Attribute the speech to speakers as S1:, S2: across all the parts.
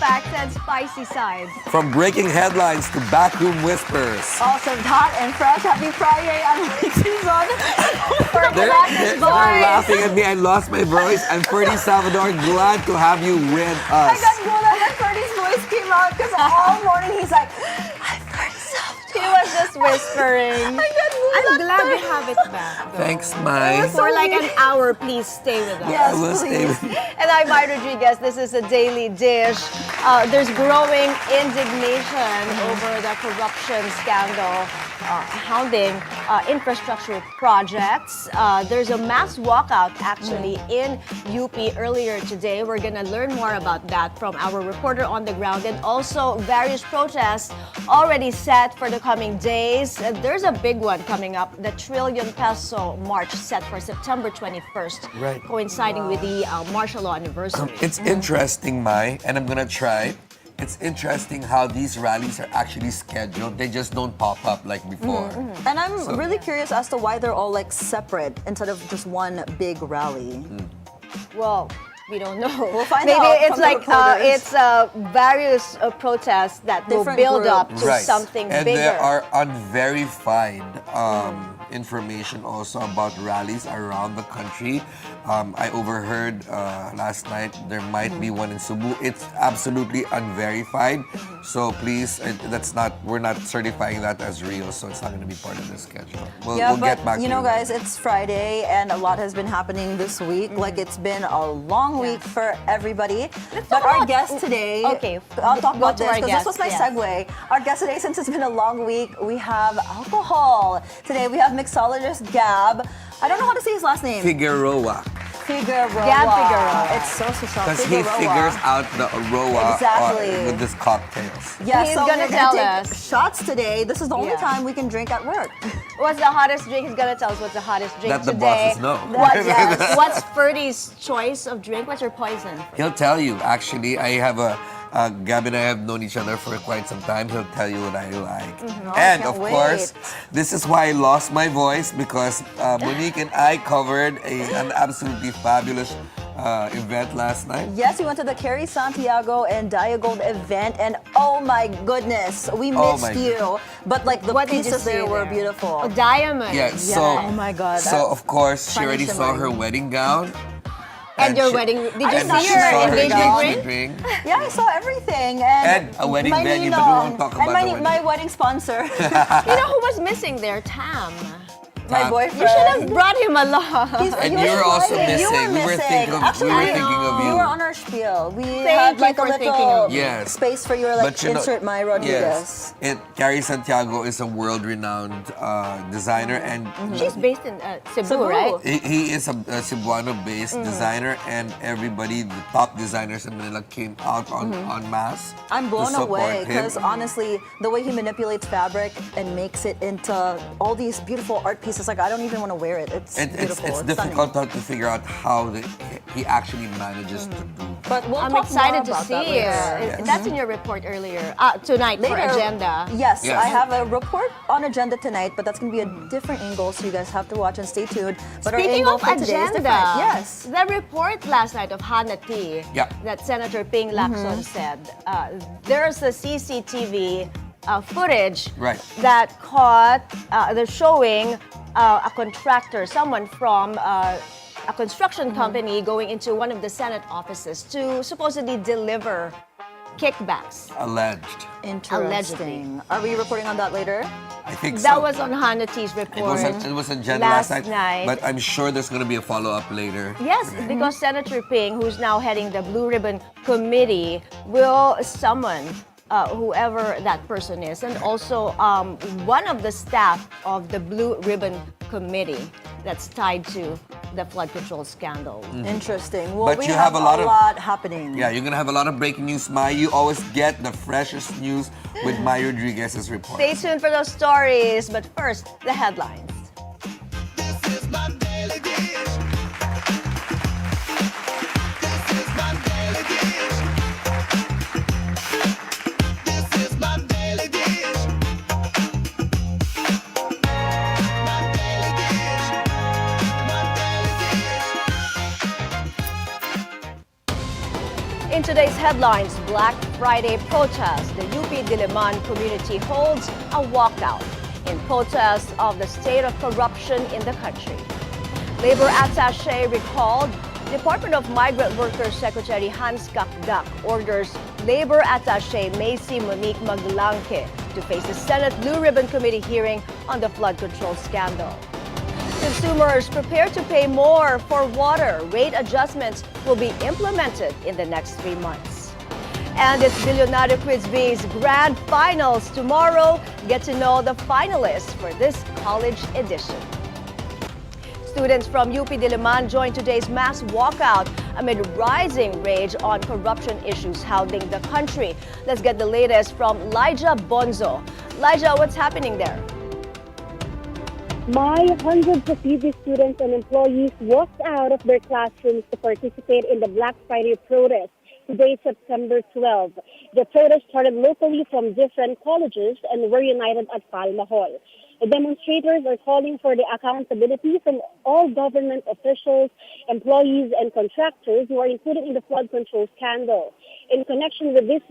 S1: facts and spicy sides.
S2: From breaking headlines to backroom whispers.
S3: Awesome, hot and fresh. Happy Friday. I'm Monique Tuzon.
S2: They're laughing at me. I lost my voice. I'm Ferdi Salvador. Glad to have you with
S3: I
S2: us.
S3: got glad that Ferdi's voice came out because all morning he's like, I'm Ferdi Salvador.
S1: He was just whispering.
S4: I'm glad we have it back. Though.
S2: Thanks, Mai.
S1: For like an hour, please stay with us.
S3: Yes,
S2: I will stay
S3: please.
S2: with you.
S1: And I'm Mai Rodriguez. This is a daily dish. There's growing indignation over the corruption scandal hounding infrastructure projects. There's a mass walkout actually in UP earlier today. We're going to learn more about that from our reporter on the ground, and also various protests already set for the coming days. There's a big one coming up, the trillion peso march set for September 21st,
S2: Right.
S1: coinciding with the martial law anniversary.
S2: It's interesting, Mai, and I'm gonna try. It's interesting how these rallies are actually scheduled. They just don't pop up like before.
S3: And I'm really curious as to why they're all like separate instead of just one big rally.
S1: Well, we don't know.
S3: We'll find
S1: Maybe
S3: out
S1: it's
S3: from the
S1: like
S3: reporters.
S1: it's various protests that will
S3: Different
S1: build up
S3: groups.
S1: to
S2: Right.
S1: something
S2: And
S1: bigger.
S2: there are unverified information also about rallies around the country. I overheard last night there might be one in Cebu. It's absolutely unverified. So please, we're not certifying that as real, so it's not going to be part of the schedule. We'll
S3: But
S2: get back to
S3: you know,
S2: later.
S3: guys, it's Friday and a lot has been happening this week. Like it's been a long week for everybody. But our guest today,
S1: Okay,
S3: I'll talk
S1: go
S3: about
S1: to
S3: this
S1: our
S3: because this was
S1: guest,
S3: my
S1: yes.
S3: segue. Our guest today, since it's been a long week, we have alcohol. Today we have mixologist Gab. I don't know how to say his last name.
S2: Figueroa.
S3: Figueroa.
S1: Gab Figueroa.
S3: It's so
S2: Because he figures out the Aroa
S3: Exactly.
S2: with his cocktails.
S3: Yeah,
S1: He's
S3: so
S1: gonna
S3: we're
S1: tell
S3: take
S1: us.
S3: shots today. This is the only
S1: Yeah.
S3: time we can drink at work.
S1: What's the hottest drink? He's gonna tell us what's the hottest drink
S2: That the
S1: today.
S2: bosses know.
S3: Yes.
S1: What's Ferdi's choice of drink? What's your poison?
S2: He'll tell you. Actually, I have Gab and I have known each other for quite some time. He'll tell you what I like. And
S3: can't
S2: of course,
S3: wait.
S2: this is why I lost my voice because Monique and I covered an absolutely fabulous event last night.
S3: Yes, we went to the Kerry Santiago and Diagold event, and oh my goodness, we
S2: Oh
S3: missed
S2: my
S3: you. But like the
S1: What did you
S3: pieces
S1: see
S3: there were
S1: there?
S3: beautiful.
S1: Oh, diamond.
S2: Yeah, so
S3: Oh my God.
S2: So of course she
S3: Funny
S2: already saw her
S3: shimmering.
S2: wedding gown.
S1: And your
S2: she-
S1: wedding? Did you
S2: and
S1: see
S2: she
S1: your
S2: saw her
S1: engagement ring?
S3: Yeah, I saw everything.
S2: And a wedding
S3: my
S2: venue, but we
S3: ninong,
S2: won't talk
S3: and
S2: about
S3: my,
S2: the wedding.
S3: my wedding sponsor,
S1: You know who was missing there? Tam.
S3: my boyfriend.
S1: You should have brought him along.
S2: And
S3: he
S2: you
S3: was
S2: were also
S3: flying. You
S2: missing.
S3: were
S2: We were
S3: missing.
S2: thinking of-
S3: Actually,
S2: we were
S3: I
S2: thinking of
S3: know.
S2: you.
S3: You were on our spiel. We
S1: Thank
S3: had
S1: you
S3: like a
S1: for thinking
S3: little
S1: of me.
S2: Yes.
S3: space for your like
S2: But you know-
S3: insert Mai Rodriguez.
S2: Yes. Carrie Santiago is a world-renowned designer, and
S1: She's based in Cebu,
S3: Cebu.
S1: right?
S2: he is a Cebuano-based designer, and everybody, the top designers in Manila, came out en masse.
S3: I'm blown
S2: to support
S3: away
S2: him.
S3: because honestly, the way he manipulates fabric and makes it into all these beautiful art pieces, like I don't even want to wear it. It's beautiful.
S2: It's
S3: stunning.
S2: difficult to figure out how he actually manages to do.
S3: But we'll
S1: I'm
S3: talk
S1: excited
S3: more
S1: to
S3: about that
S1: see
S3: later.
S1: it. That's in your report earlier. Tonight for
S3: Later.
S1: agenda.
S3: Yes,
S2: Yes.
S3: I have a report on agenda tonight, but that's going to be a different angle, so you guys have to watch and stay tuned. But our
S1: Speaking
S3: angle
S1: of
S3: for today is
S1: agenda,
S3: different. Yes.
S1: the report last night of Hana T
S2: Yeah.
S1: that Senator Ping Lacson said, there's a CCTV footage
S2: Right.
S1: that caught, they're showing a contractor, someone from a construction company going into one of the Senate offices to supposedly deliver kickbacks.
S2: Alleged.
S3: Interesting. Are we reporting on that later?
S2: I think
S1: That
S2: so.
S1: was on Hana T's report.
S2: It was agenda
S1: last
S2: last
S1: night.
S2: But I'm sure there's going to be a follow-up later.
S1: Yes, because Senator Ping, who's now heading the Blue Ribbon Committee, will summon whoever that person is, and also one of the staff of the Blue Ribbon Committee that's tied to the flood control scandal.
S3: Interesting. Well,
S2: But
S3: we
S2: you
S3: have
S2: have a lot of-
S3: happening.
S2: Yeah, you're going to have a lot of breaking news, Mai. You always get the freshest news with Mai Rodriguez's report.
S1: Stay tuned for those stories, but first, the headlines.
S5: This is my daily dish. This is my daily dish. This is my daily dish. My daily dish. My daily dish.
S1: In today's headlines, Black Friday protest. The UP Diliman community holds a walkout in protest of the state of corruption in the country. Labor attaché recalled. Department of Migrant Workers Secretary Hans Kakdak orders Labor attaché Macy Monique Maglanque to face the Senate Blue Ribbon Committee hearing on the flood control scandal. Consumers prepare to pay more for water. Rate adjustments will be implemented in the next 3 months. And it's Bilyonaryo Quiz B's grand finals tomorrow. Get to know the finalists for this college edition. Students from UP Diliman joined today's mass walkout amid rising rage on corruption issues hounding the country. Let's get the latest from Lyja Bonzo. Lyja, what's happening there?
S6: Hundreds of UP students and employees walked out of their classrooms to participate in the Black Friday protest today, September 12. The protest started locally from different colleges and were united at Palma Hall. The demonstrators are calling for the accountability from all government officials, employees, and contractors who are included in the flood control scandal. In connection with this,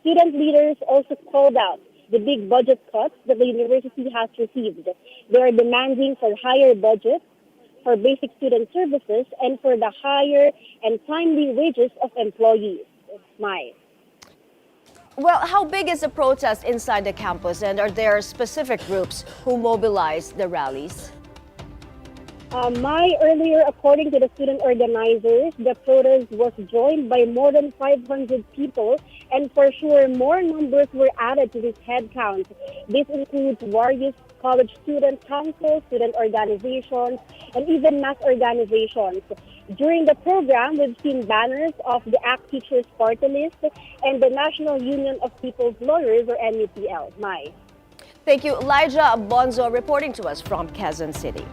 S6: student leaders also called out the big budget cuts that the university has received. They are demanding for higher budgets for basic student services and for the higher and timely wages of employees.
S1: Well, how big is the protest inside the campus, and are there specific groups who mobilize the rallies?
S6: Earlier, according to the student organizers, the protest was joined by more than 500 people, and for sure more numbers were added to this head count. This includes various college student councils, student organizations, and even mass organizations. During the program, we've seen banners of the ACT Teachers Party List and the National Union of People's Lawyers, or NUPL.
S1: Thank you, Lyja Bonzo, reporting to us from Quezon City.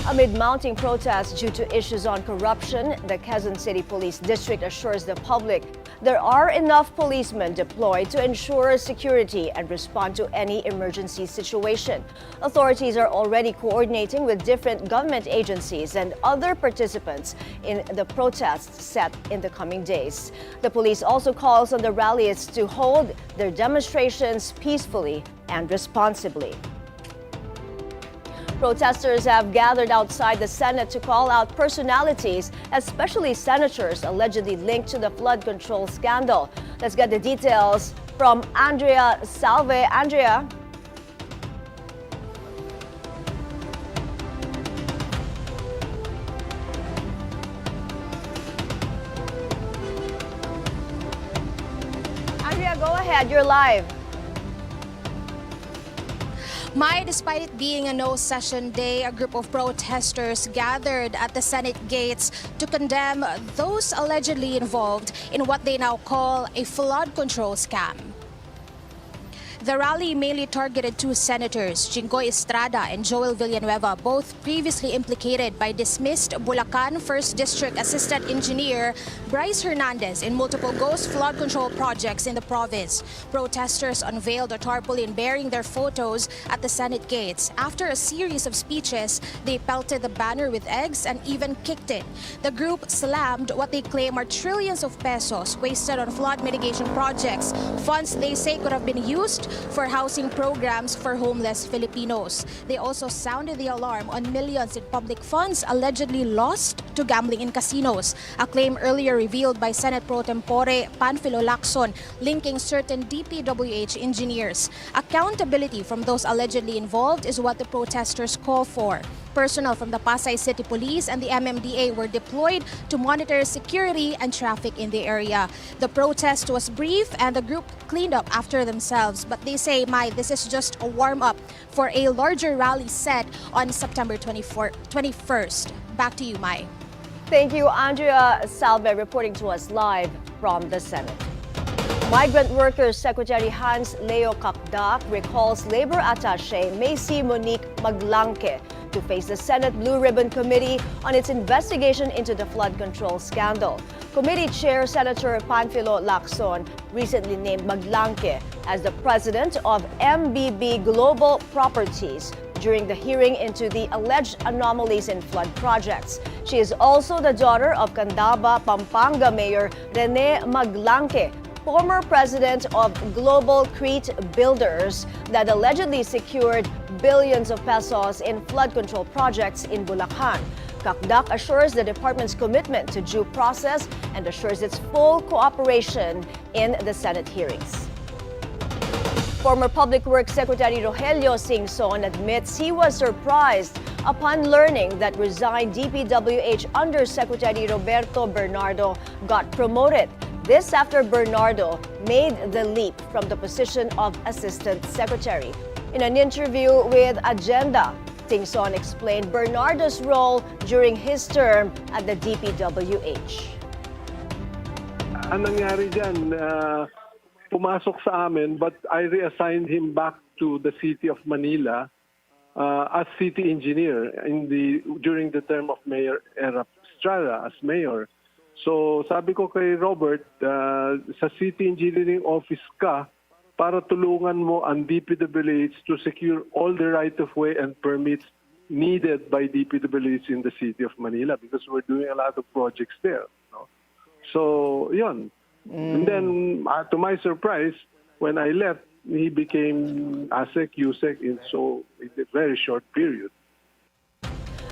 S1: Amid mounting protests due to issues on corruption, the Quezon City Police District assures the public there are enough policemen deployed to ensure security and respond to any emergency situation. Authorities are already coordinating with different government agencies and other participants in the protests set in the coming days. The police also calls on the rallies to hold their demonstrations peacefully and responsibly. Protesters have gathered outside the Senate to call out personalities, especially senators allegedly linked to the flood control scandal. Let's get the details from Andrea Salve. Andrea. Andrea, go ahead. You're live.
S7: Despite it being a no-session day, a group of protesters gathered at the Senate gates to condemn those allegedly involved in what they now call a flood control scam. The rally mainly targeted two senators, Jinggoy Estrada and Joel Villanueva, both previously implicated by dismissed Bulacan 1st District Assistant Engineer Bryce Hernandez in multiple ghost flood control projects in the province. Protesters unveiled a tarpaulin bearing their photos at the Senate gates. After a series of speeches, they pelted the banner with eggs and even kicked it. The group slammed what they claim are trillions of pesos wasted on flood mitigation projects, funds they say could have been used for housing programs for homeless Filipinos. They also sounded the alarm on millions in public funds allegedly lost to gambling in casinos, a claim earlier revealed by Senate Pro Tempore Panfilo Lacson, linking certain DPWH engineers. Accountability from those allegedly involved is what the protesters call for. Personnel from the Pasay City Police and the MMDA were deployed to monitor security and traffic in the area. The protest was brief and the group cleaned up after themselves, but they say, this is just a warm-up for a larger rally set on September 21st. Back to you, Mai.
S1: Thank you, Andrea Salve, reporting to us live from the Senate. Migrant Workers Secretary Hans Leo Kakdak recalls Labor Attaché Macy Monique Maglanque to face the Senate Blue Ribbon Committee on its investigation into the flood control scandal. Committee Chair Senator Panfilo Lacson recently named Maglanque as the president of MBB Global Properties during the hearing into the alleged anomalies in flood projects. She is also the daughter of Candaba, Pampanga Mayor Rene Maglanque, former president of Global Crete Builders, that allegedly secured billions of pesos in flood control projects in Bulacan. Kakdak assures the department's commitment to due process and assures its full cooperation in the Senate hearings. Former Public Works Secretary Rogelio Singson admits he was surprised upon learning that resigned DPWH Undersecretary Roberto Bernardo got promoted. This after Bernardo made the leap from the position of Assistant Secretary. In an interview with Agenda, Singson explained Bernardo's role during his term at the DPWH.
S8: Ang nangyari dyan, pumasok sa amin, but I reassigned him back to the city of Manila as city engineer during the term of Mayor Erap Estrada as mayor. So sabi ko kay Robert, sa city engineering office ka para tulungan mo ang DPWH to secure all the right-of-way and permits needed by DPWH in the city of Manila because we're doing a lot of projects there. No? So, yun. And then, to my surprise, when I left, he became ASEC, USEC in a very short period.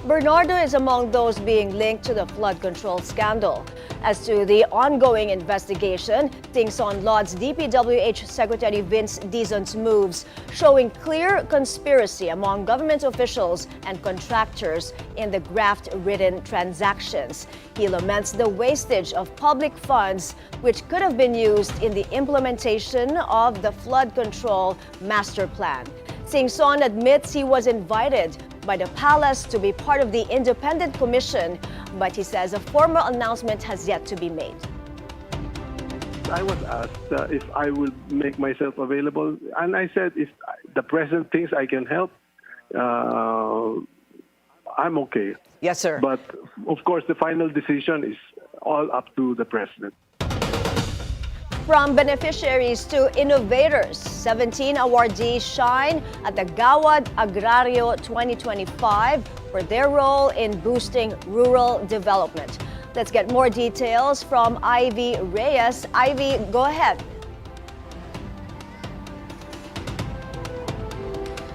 S1: Bernardo is among those being linked to the flood control scandal. As to the ongoing investigation, Singson lauds DPWH Secretary Vince Dizon's moves, showing clear conspiracy among government officials and contractors in the graft-ridden transactions. He laments the wastage of public funds, which could have been used in the implementation of the flood control master plan. Singson admits he was invited by the palace to be part of the independent commission, but he says a formal announcement has yet to be made.
S8: I was asked if I will make myself available, and I said if the president thinks I can help, I'm okay.
S9: Yes, sir.
S8: But of course, the final decision is all up to the president.
S1: From beneficiaries to innovators, 17 awardees shine at the Gawad Agrario 2025 for their role in boosting rural development. Let's get more details from Ivy Reyes. Ivy, go ahead.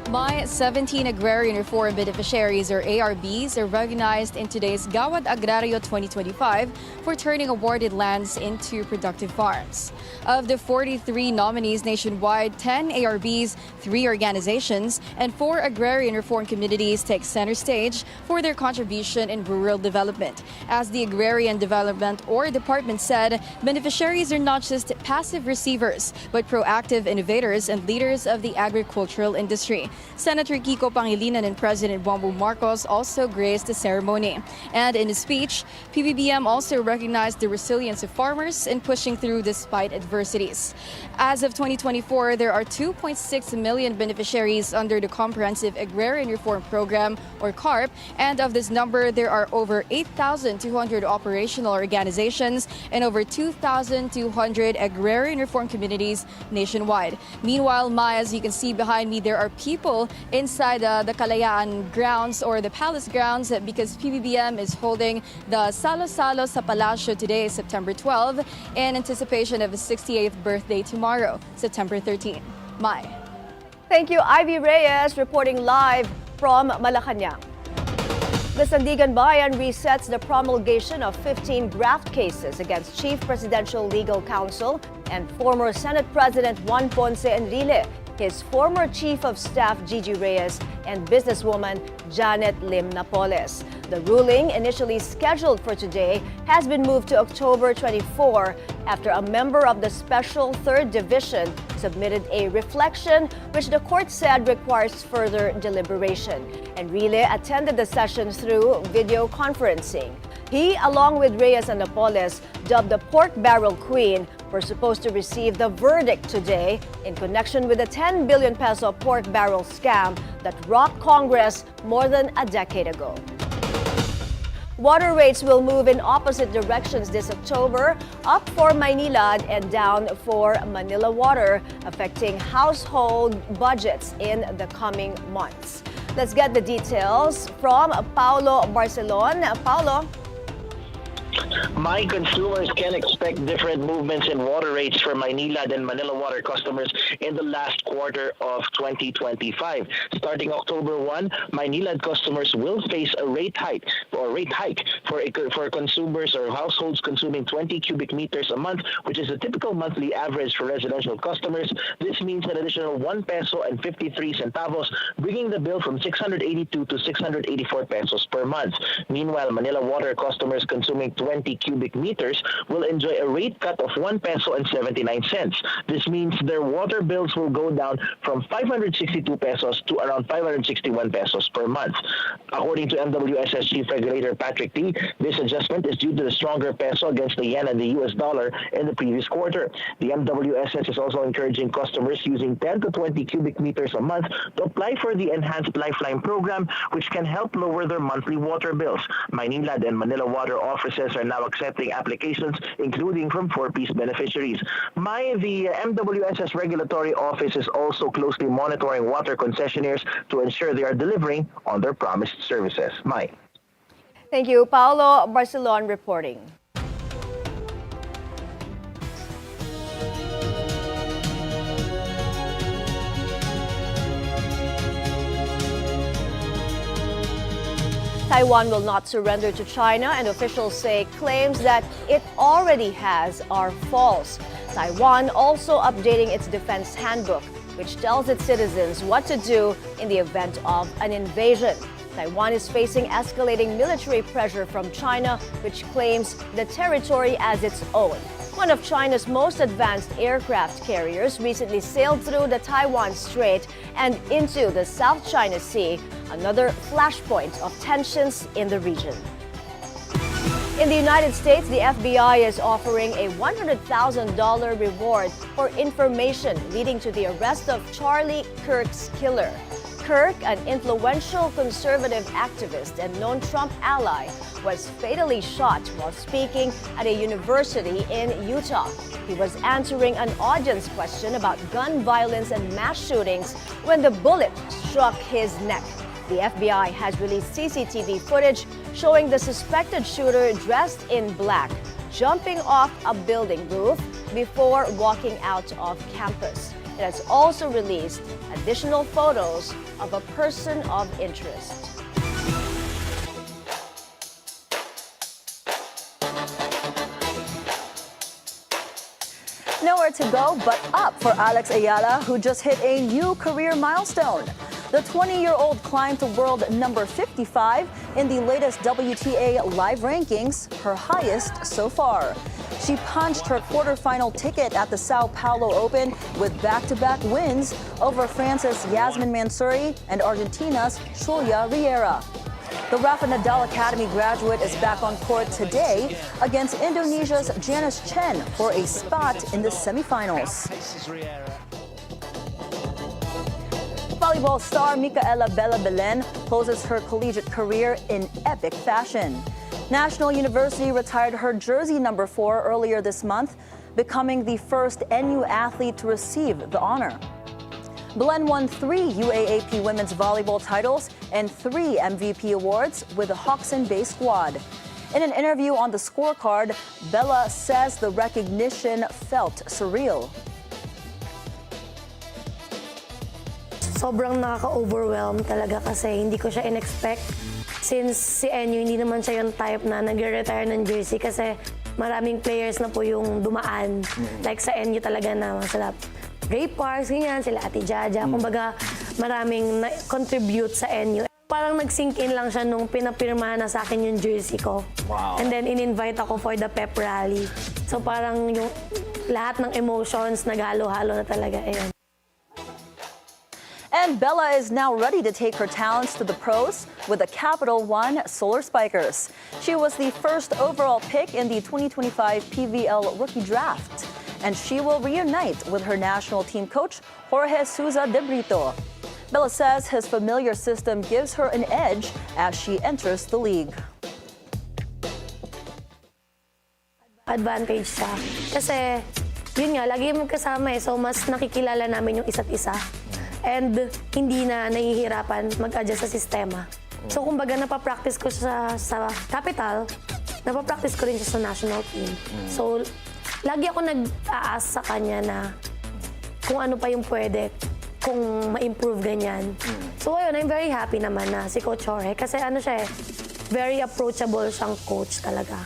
S10: My 17 Agrarian Reform Beneficiaries, or ARBs, are recognized in today's Gawad Agrario 2025 for turning awarded lands into productive farms. Of the 43 nominees nationwide, 10 ARBs, 3 organizations, and 4 agrarian reform communities take center stage for their contribution in rural development. As the Agrarian Development or Department said, beneficiaries are not just passive receivers, but proactive innovators and leaders of the agricultural industry. Senator Kiko Pangilinan and President Bongbong Marcos also graced the ceremony. And in his speech, PBBM also recognized the resilience of farmers in pushing through despite adversities. As of 2024, there are 2.6 million beneficiaries under the Comprehensive Agrarian Reform Program, or CARP, and of this number, there are over 8,200 operational organizations and over 2,200 agrarian reform communities nationwide. Meanwhile, Mai, as you can see behind me, there are people inside the Kalayaan grounds or the palace grounds because PBBM is holding the Salo-Salo sa Palasyo today, September 12, in anticipation of his 68th birthday tomorrow, September 13. Mai.
S1: Thank you, Ivy Reyes, reporting live from Malacanang. The Sandigan Bayan resets the promulgation of 15 graft cases against Chief Presidential Legal Counsel and former Senate President Juan Ponce Enrile, his former Chief of Staff Gigi Reyes, and businesswoman Janet Lim Napoles. The ruling, initially scheduled for today, has been moved to October 24 after a member of the Special Third Division submitted a reflection which the court said requires further deliberation. Enrile attended the session through video conferencing. He, along with Reyes and Napoles, dubbed the Pork Barrel Queen, were supposed to receive the verdict today in connection with the 10 billion peso pork barrel scam that rocked Congress more than a decade ago. Water rates will move in opposite directions this October, up for Maynilad and down for Manila Water, affecting household budgets in the coming months. Let's get the details from Paulo Barcelon. Paulo.
S9: My consumers can expect different movements in water rates for Maynilad and Manila Water customers in the last quarter of 2025. Starting October 1, Maynilad customers will face a rate hike for consumers or households consuming 20 cubic meters a month, which is a typical monthly average for residential customers. This means an additional 1 peso and 53 centavos, bringing the bill from 682 to 684 pesos per month. Meanwhile, Manila Water customers consuming 20 cubic meters will enjoy a rate cut of 1 peso and 79 cents. This means their water bills will go down from 562 pesos to around 561 pesos per month. According to MWSS Chief Regulator Patrick T, this adjustment is due to the stronger peso against the yen and the US dollar in the previous quarter. The MWSS is also encouraging customers using 10 to 20 cubic meters a month to apply for the Enhanced Lifeline program, which can help lower their monthly water bills. Maynilad and Manila Water offices are now accepting applications, including from 4-piece beneficiaries. The MWSS Regulatory Office is also closely monitoring water concessionaires to ensure they are delivering on their promised services. Mai.
S1: Thank you, Paulo Barcelon reporting. Taiwan will not surrender to China, and officials say claims that it already has are false. Taiwan also updating its defense handbook, which tells its citizens what to do in the event of an invasion. Taiwan is facing escalating military pressure from China, which claims the territory as its own. One of China's most advanced aircraft carriers recently sailed through the Taiwan Strait and into the South China Sea, another flashpoint of tensions in the region. In the United States, the FBI is offering a $100,000 reward for information leading to the arrest of Charlie Kirk's killer. Kirk, an influential conservative activist and known Trump ally, was fatally shot while speaking at a university in Utah. He was answering an audience question about gun violence and mass shootings when the bullet struck his neck. The FBI has released CCTV footage showing the suspected shooter dressed in black, jumping off a building roof before walking out of campus. It has also released additional photos of a person of interest.
S3: Nowhere to go but up for Alex Ayala, who just hit a new career milestone. The 20-year-old climbed to world number 55 in the latest WTA live rankings, her highest so far. She punched her quarterfinal ticket at the Sao Paulo Open with back-to-back wins over France's Yasmin Mansouri and Argentina's Julia Riera. The Rafa Nadal Academy graduate is back on court today against Indonesia's Janice Chen for a spot in the semifinals. Volleyball star Micaela Bella Belen closes her collegiate career in epic fashion. National University retired her jersey number 4 earlier this month, becoming the first NU athlete to receive the honor. Belen won 3 UAAP women's volleyball titles and 3 MVP awards with the Hoxton Bay squad. In an interview on the scorecard, Bella says the recognition felt surreal.
S11: Sobrang nakaka-overwhelm talaga kasi hindi ko siya in-expect. Since si NU, hindi naman siya yung type na nag-retire ng jersey kasi maraming players na po yung dumaan. Like sa NU talaga na sila Ray Parks, ganyan, sila Ate Jaja. Kumbaga maraming na-contribute sa NU. Parang nag-sink in lang siya nung pinapirmahan na sa akin yung jersey ko. Wow. And then in-invite ako for the pep rally. So parang yung lahat ng emotions naghalo-halo na talaga. Ayun.
S3: And Bella is now ready to take her talents to the pros with the Capital One Solar Spikers. She was the first overall pick in the 2025 PVL Rookie Draft, and she will reunite with her national team coach, Jorge Souza de Brito. Bella says his familiar system gives her an edge as she enters the league.
S11: Advantage siya. Kasi, yun nga, lagi magkasama so mas nakikilala namin yung isa't isa. and hindi na nahihirapan mag-adjust sa sistema. So kumbaga napapractice ko sa capital, napapractice ko rin siya sa national team. So lagi ako nag-aas sa kanya na kung ano pa yung pwede, kung ma-improve ganyan. So ayun, I'm very happy naman na si Coach Jorge kasi ano siya very approachable siyang coach talaga.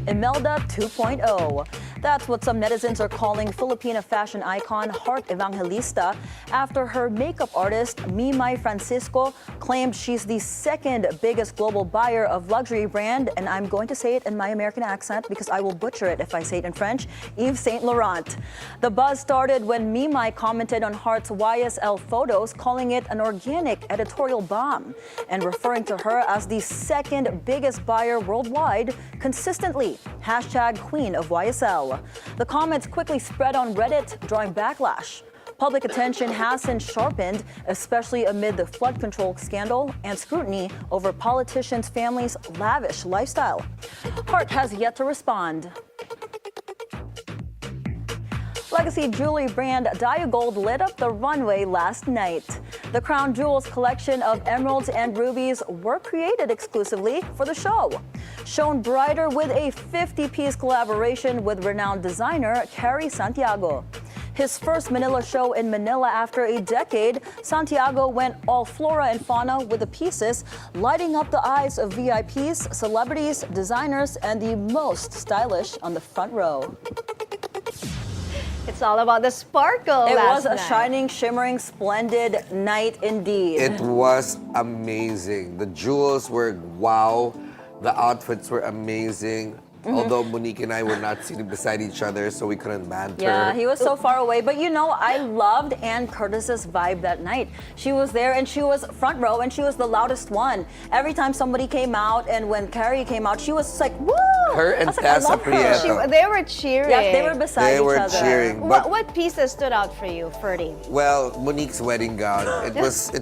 S3: Imelda 2.0. That's what some netizens are calling Filipina fashion icon Heart Evangelista after her makeup artist, Mai Francisco, claimed she's the second biggest global buyer of luxury brand, and I'm going to say it in my American accent because I will butcher it if I say it in French, Yves Saint Laurent. The buzz started when Mai commented on Heart's YSL photos, calling it an organic editorial bomb and referring to her as the second biggest buyer worldwide consistently. Hashtag Queen of YSL. The comments quickly spread on Reddit, drawing backlash. Public attention has since sharpened, especially amid the flood control scandal and scrutiny over politicians' families' lavish lifestyle. Hart has yet to respond. Legacy jewelry brand Diagold lit up the runway last night. The Crown Jewels collection of emeralds and rubies were created exclusively for the show. Shone brighter with a 50-piece collaboration with renowned designer Carrie Santiago. His first Manila show in Manila after a decade, Santiago went all flora and fauna with the pieces, lighting up the eyes of VIPs, celebrities, designers, and the most stylish on the front row.
S1: It's all about the sparkle.
S3: It was
S1: last
S3: a
S1: night.
S3: shining, shimmering, splendid night indeed.
S2: It was amazing. The jewels were wow. The outfits were amazing. Although Monique and I were not sitting beside each other, so we couldn't banter.
S3: Yeah, he was so far away. But you know, I loved Ann Curtis's vibe that night. She was there and she was front row and she was the loudest one. Every time somebody came out and when Carrie came out, she was like, woo!
S2: Her and
S3: I was like, I
S2: Tessa
S3: love her.
S2: Prieto.
S1: They were cheering.
S3: Yes, they were beside
S2: They
S3: each
S2: were
S3: other.
S2: cheering. But
S1: What pieces stood out for you, Ferdi?
S2: well, Monique's wedding gown. It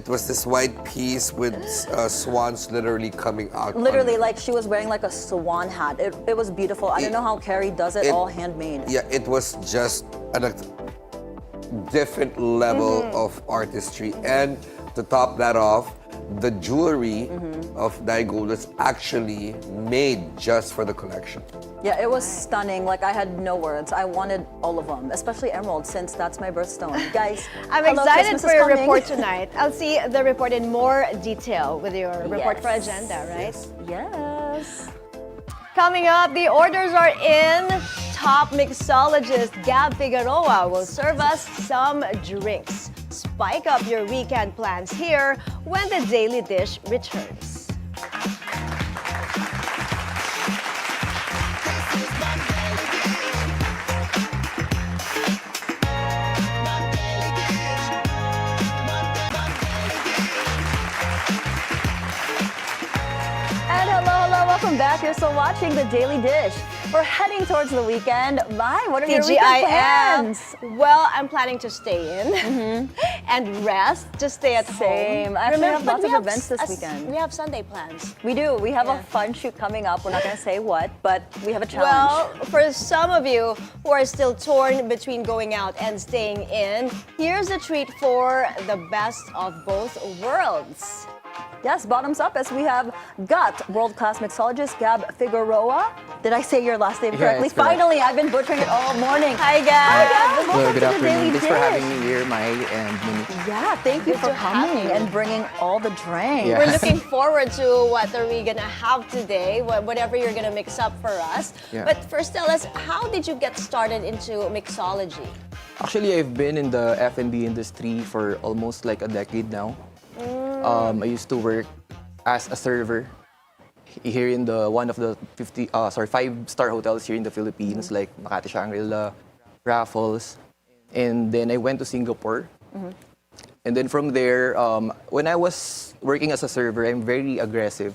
S2: was this white piece with swans literally coming out.
S3: Literally,
S2: on it.
S3: like she was wearing like a swan hat. It was beautiful. I don't know how Carrie does it, all handmade.
S2: Yeah, it was just a different level of artistry. And to top that off, the jewelry of Diagold was actually made just for the collection.
S3: Yeah, it was stunning. Like I had no words. I wanted all of them, especially emerald, since that's my birthstone. Guys,
S1: I'm
S3: hello,
S1: excited
S3: Christmas
S1: for
S3: is
S1: your
S3: coming.
S1: report tonight. I'll see the report in more detail with your report for
S3: Yes.
S1: agenda, right?
S3: Yes.
S1: Coming up, the orders are in. Top mixologist Gab Figueroa will serve us some drinks. Spike up your weekend plans here when the Daily Dish returns.
S3: And hello, welcome back. You're still watching The Daily Dish. We're heading towards the weekend. Mai, what are your weekend plans?
S1: Well, I'm planning to stay in and rest, just stay at home.
S3: Same. I actually have
S1: but
S3: lots
S1: we
S3: of events this weekend.
S1: We have Sunday plans.
S3: We do. We have
S1: Yeah.
S3: a fun shoot coming up. We're not going to say what, but we have a challenge.
S1: Well, for some of you who are still torn between going out and staying in, here's a treat for the best of both worlds.
S3: Yes, bottoms up as we have got world-class mixologist Gab Figueroa. Did I say your last name
S12: Yeah,
S3: correctly?
S12: it's correct.
S3: Finally, I've been butchering it all morning.
S1: Hi, Gab.
S3: Hi, Gab.
S12: Hello,
S3: Welcome
S12: good
S3: to the Daily
S12: afternoon. Thanks for
S3: Dish.
S12: having me here, Mai and Monique.
S3: Yeah, thank you
S1: Good
S3: for
S1: to have
S3: coming
S1: you.
S3: and bringing all the drinks.
S12: Yeah.
S1: We're looking forward to what are we gonna have today, whatever you're gonna mix up for us.
S12: Yeah.
S1: But first, tell us, how did you get started into mixology?
S12: Actually, I've been in the F&B industry for almost like a decade now. I used to work as a server here in the one of the 5-star hotels here in the Philippines, like Makati Shangri-La, Raffles. And then I went to Singapore. And then from there, when I was working as a server, I'm very aggressive.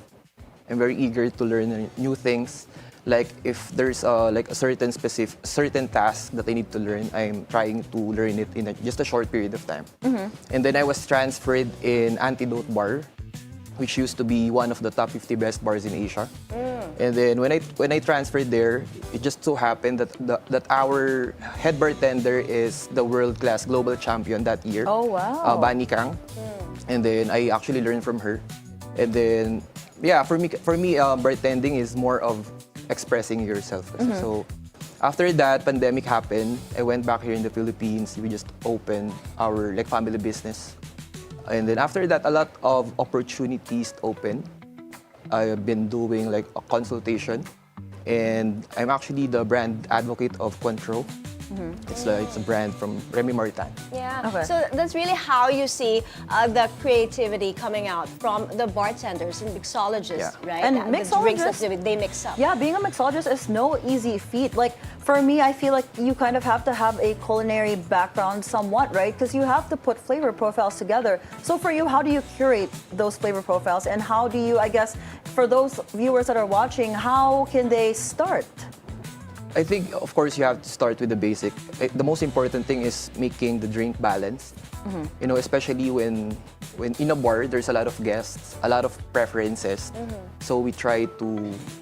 S12: I'm very eager to learn new things. Like if there's like a certain task that I need to learn, I'm trying to learn it in just a short period of time. And then I was transferred in Antidote Bar, which used to be one of the top 50 best bars in Asia. And then when I transferred there, it just so happened that our head bartender is the world-class global champion that year.
S3: Oh, wow.
S12: Bani Kang. And then I actually learned from her. And then, yeah, for me, bartending is more of expressing yourself. So after that, pandemic happened. I went back here in the Philippines. We just opened our like family business. And then after that, a lot of opportunities opened. I've been doing like a consultation, and I'm actually the brand advocate of Cointreau. It's a brand from Remy Martin.
S1: Yeah.
S3: Okay.
S1: So that's really how you see the creativity coming out from the bartenders and mixologists,
S12: Yeah.
S1: right?
S3: And
S1: The drinks that
S3: mixologists-
S1: they mix up.
S3: Yeah, being a mixologist is no easy feat. Like, for me, I feel like you kind of have to have a culinary background somewhat, right? Because you have to put flavor profiles together. So for you, how do you curate those flavor profiles? And how do you, I guess, for those viewers that are watching, how can they start?
S12: I think, of course, you have to start with the basic. The most important thing is making the drink balanced. You know, especially when in a bar, there's a lot of guests, a lot of preferences. So we try to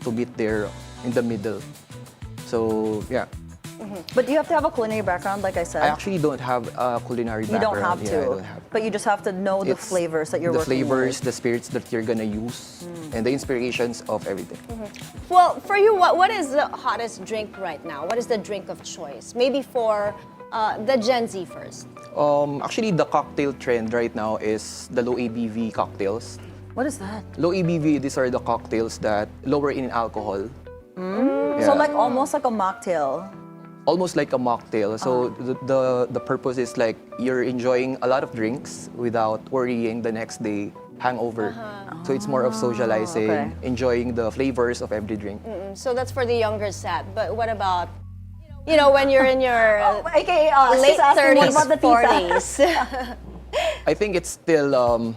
S12: meet there in the middle. So, yeah.
S3: But you have to have a culinary background, like I said.
S12: I actually don't have a culinary
S3: You
S12: background.
S3: don't have to.
S12: Yeah, I don't have.
S3: But you just have to know the
S12: It's
S3: flavors that you're
S12: the
S3: working
S12: flavors,
S3: with.
S12: the spirits that you're gonna use, and the inspirations of everything.
S1: Well, for you, what is the hottest drink right now? What is the drink of choice? Maybe for the Gen Z first.
S12: Actually, the cocktail trend right now is the low ABV cocktails.
S3: What is that?
S12: Low ABV, these are the cocktails that lower in alcohol.
S3: So like almost like a mocktail.
S12: Almost like a mocktail. So the purpose is like you're enjoying a lot of drinks without worrying the next day hangover. So it's more of socializing,
S3: okay.
S12: enjoying the flavors of every drink.
S1: So that's for the younger set. But what about, when you're in your
S3: AKA
S1: late
S3: she's asking, what
S1: 30s,
S3: about the tita?
S1: 40s?
S12: I think it's still,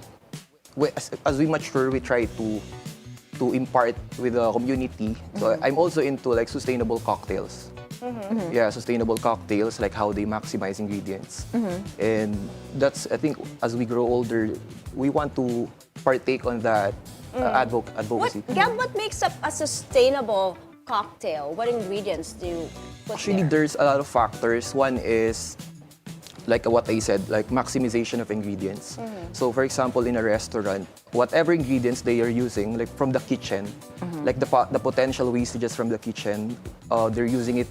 S12: as we mature, we try to impart with the community. So I'm also into like sustainable cocktails. Yeah, sustainable cocktails, like how they maximize ingredients. And that's, I think, as we grow older, we want to partake on that advocacy.
S1: Gab, what makes up a sustainable cocktail? What ingredients do you put
S12: Actually,
S1: there?
S12: there's a lot of factors. One is, like what I said, like maximization of ingredients. So for example, in a restaurant, whatever ingredients they are using, like from the kitchen, like the potential wastages from the kitchen, they're using it